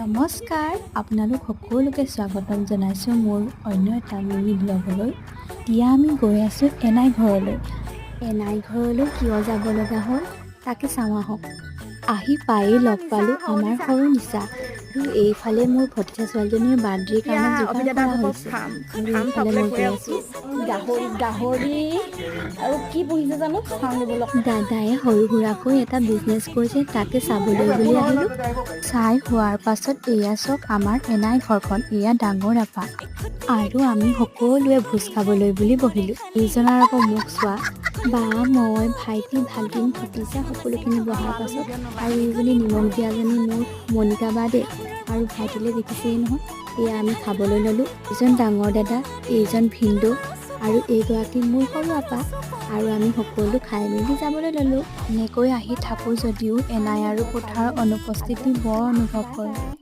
নমস্কাৰ, আপোনালোক সকলোকে স্বাগতম জনাইছোঁ মোৰ অন্য এটা মিনি ব্লগলৈ। এতিয়া আমি গৈ আছোঁ এনাই ঘৰলৈ। এনাই ঘৰলৈ কিয় যাব লগা হ'ল তাকে চাওঁ আহক। আহি পায়েই লগ পালোঁ আমাৰ সৰু নিচা। আৰু এইফালে মোৰ ভতিজা ছোৱালীজনীৰ বাৰ্থডেৰ কাৰণে যোগাৰ কৰা হৈছে। আৰু এইফালে মই গৈ আছোঁ গাহৰি আৰু কি পুহিছে জানো দাদাই সৰু সুৰাকৈ এটা বিজনেছ কৰিছে, তাকে চাবলৈ বুলি আহিলোঁ। চাই হোৱাৰ পাছত এয়া চাওক আমাৰ এনাই ঘৰখন, এয়া ডাঙৰ আপা। আৰু আমি সকলোৱে ভোজ খাবলৈ বুলি বহিলোঁ। এইজনৰ আকৌ মোক চোৱা, বা মই ভাইটি ভাগিন ভতিজা সকলোখিনি বহাৰ পাছত আৰু এইজনী নিমখ দিয়াজনী মোৰ মণিকা বা দেই। আৰু ভাইটিলৈ দেখিছেই নহয়, এয়া আমি খাবলৈ ল'লোঁ। এইজন ডাঙৰ দাদা, এইজন ভিনদেউ আৰু এইগৰাকী মোৰ সৰু আপা। আৰু আমি সকলো খাই মেলি যাবলৈ ল'লোঁ। এনেকৈ আহি থাকোঁ যদিও এনাই আৰু পথাৰৰ অনুপস্থিতি বৰ অনুভৱ হয়।